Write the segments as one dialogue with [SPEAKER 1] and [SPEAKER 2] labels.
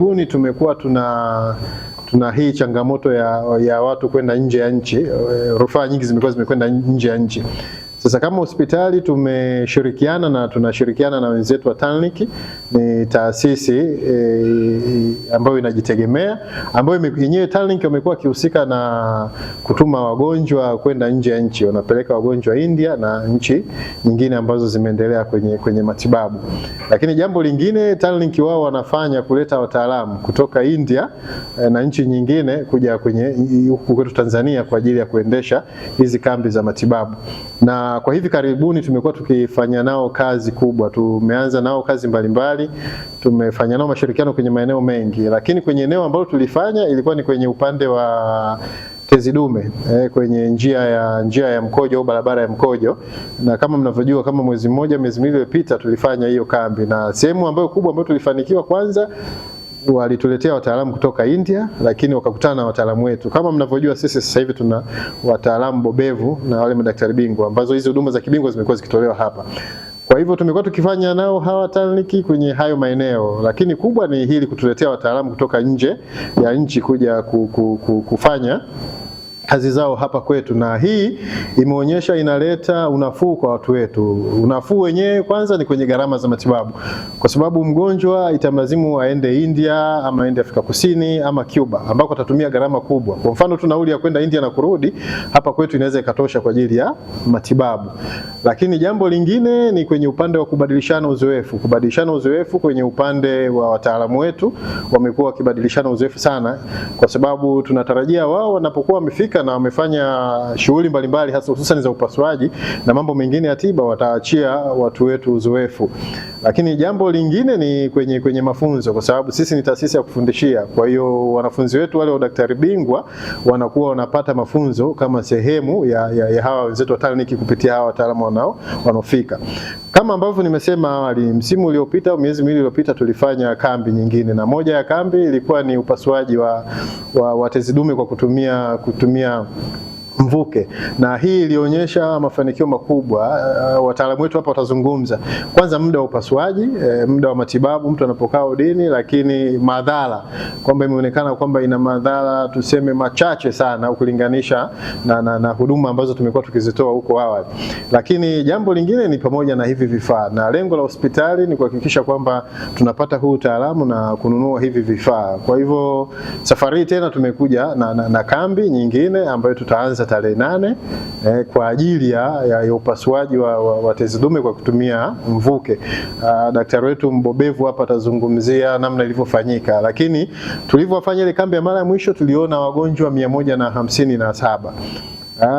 [SPEAKER 1] Karibuni tumekuwa tuna hii changamoto ya watu kwenda nje ya nchi. Rufaa nyingi zimekwenda nje ya nchi. Sasa kama hospitali tumeshirikiana na tunashirikiana na wenzetu wa TANLIC, ni taasisi ambayo inajitegemea, ambayo yenyewe TANLIC wamekuwa kihusika na kutuma wagonjwa kwenda nje ya nchi. Wanapeleka wagonjwa India na nchi nyingine ambazo zimeendelea kwenye matibabu. Lakini jambo lingine TANLIC wao wanafanya kuleta wataalamu kutoka India na nchi nyingine kuja huku kwetu Tanzania kwa ajili ya kuendesha hizi kambi za matibabu. Na kwa hivi karibuni tumekuwa tukifanya nao kazi kubwa. Tumeanza nao kazi mbalimbali, tumefanya nao mashirikiano kwenye maeneo mengi, lakini kwenye eneo ambalo tulifanya ilikuwa ni kwenye upande wa tezi dume, kwenye njia ya mkojo au barabara ya mkojo. Na kama mnavyojua, kama miezi miwili iliyopita tulifanya hiyo kambi, na sehemu ambayo kubwa ambayo tulifanikiwa, kwanza walituletea wataalamu kutoka India, lakini wakakutana na wataalamu wetu. Kama mnavyojua, sisi sasa hivi tuna wataalamu bobevu na wale madaktari bingwa, ambazo hizo huduma za kibingwa zimekuwa zikitolewa hapa. Kwa hivyo tumekuwa tukifanya nao hawa TANLIC kwenye hayo maeneo, lakini kubwa ni hili, kutuletea wataalamu kutoka nje ya nchi kuja kufanya kazi zao hapa kwetu, na hii imeonyesha inaleta unafuu kwa watu wetu. Unafuu wenyewe kwanza ni kwenye gharama za matibabu, kwa sababu mgonjwa itamlazimu aende India ama aende Afrika Kusini ama Cuba, ambako atatumia gharama kubwa. Kwa mfano tu nauli ya kwenda India na kurudi, hapa kwetu inaweza ikatosha kwa ajili ya matibabu. Lakini jambo lingine ni kwenye upande wa kubadilishana uzoefu kwenye upande wa wataalamu wetu. Wamekuwa wakibadilishana uzoefu sana, kwa sababu tunatarajia wao wanapokuwa wamefika na wamefanya shughuli mbalimbali, hasa hususan za upasuaji na mambo mengine ya tiba, wataachia watu wetu uzoefu. Lakini jambo lingine ni kwenye mafunzo, kwa sababu sisi ni taasisi ya kufundishia. Kwa hiyo wanafunzi wetu wale wa daktari bingwa wanakuwa wanapata mafunzo kama sehemu ya hawa wenzetu wa TANLIC kupitia hawa wataalamu wanaofika. Kama ambavyo nimesema awali, msimu uliopita, miezi miwili iliyopita, tulifanya kambi nyingine, na moja ya kambi ilikuwa ni upasuaji wa tezi dume kwa kutumia mvuke, na hii ilionyesha mafanikio makubwa. Wataalamu wetu hapa watazungumza kwanza muda wa upasuaji, muda wa matibabu mtu anapokaa udini, lakini madhara, kwamba imeonekana kwamba ina madhara tuseme machache sana ukilinganisha na huduma ambazo tumekuwa tukizitoa huko awali. Lakini jambo lingine ni pamoja na hivi vifaa, na lengo la hospitali ni kuhakikisha kwamba tunapata huu utaalamu na kununua hivi vifaa. Kwa hivyo safari tena tumekuja na kambi nyingine ambayo tutaanza tarehe 8 kwa ajili ya upasuaji wa tezi dume kwa kutumia mvuke. Daktari wetu mbobevu hapa atazungumzia namna ilivyofanyika, lakini tulivyofanya ile kambi ya mara ya mwisho tuliona wagonjwa 157.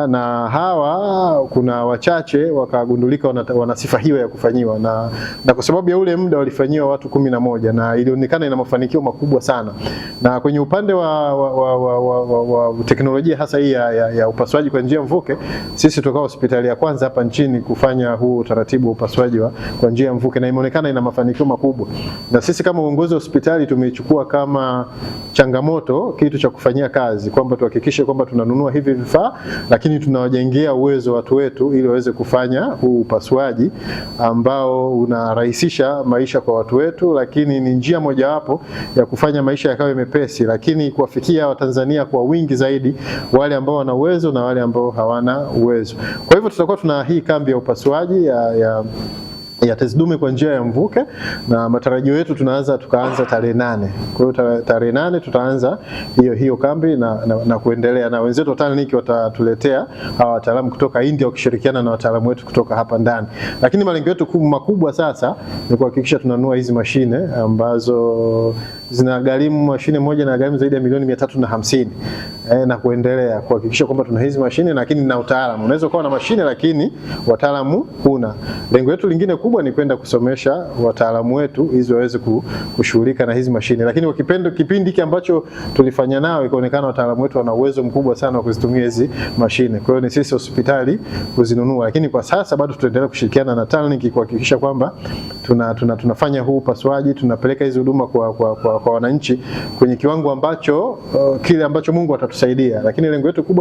[SPEAKER 1] Na hawa kuna wachache wakagundulika wana sifa hiyo ya kufanyiwa, na kwa sababu ya ule muda walifanyiwa watu 11, na ilionekana ina mafanikio makubwa sana. Na kwenye upande wa teknolojia hasa hii ya upasuaji kwa njia ya mvuke, sisi tukao hospitali ya kwanza hapa nchini kufanya huu utaratibu wa upasuaji kwa njia ya mvuke, na imeonekana ina mafanikio makubwa. Na sisi kama uongozi wa hospitali tumeichukua kama changamoto, kitu cha kufanyia kazi, kwamba tuhakikishe kwamba tunanunua hivi vifaa, lakini tunawajengea uwezo watu wetu ili waweze kufanya huu upasuaji ambao unarahisisha maisha kwa watu wetu, lakini ni njia mojawapo ya kufanya maisha yakawe mepesi, lakini kuwafikia Watanzania kwa wingi zaidi, wale ambao wana uwezo na wale ambao hawana uwezo. Kwa hivyo tutakuwa tuna hii kambi ya upasuaji ya tezi dume kwa njia ya mvuke, na matarajio yetu tukaanza tarehe 8. Kwa hiyo tarehe 8 tutaanza hiyo kambi na kuendelea, na wenzetu wa TANLIC watatuletea hawa wataalamu kutoka India wakishirikiana na wataalamu wetu kutoka hapa ndani. Lakini malengo yetu makubwa sasa ni kuhakikisha tunanunua hizi mashine ambazo zinagharimu, mashine moja na gharimu zaidi ya milioni 350, na kuendelea kuhakikisha kwamba tuna hizi mashine, lakini na utaalamu. Unaweza kuwa na mashine lakini wataalamu huna. Lengo letu lingine kubwa ni kwenda kusomesha wataalamu wetu ili waweze kushughulika na hizi mashine. Lakini kwa kipindi hiki ambacho tulifanya nao, ikaonekana wataalamu wetu wana uwezo mkubwa sana wa kuzitumia hizi mashine. Kwa hiyo ni sisi hospitali kuzinunua, lakini kwa sasa bado tutaendelea kushirikiana na TANLIC kuhakikisha kwamba tunafanya huu upasuaji, tunapeleka hizi huduma kwa wananchi kwenye kiwango ambacho kile ambacho Mungu atatusaidia. Lakini lengo letu kubwa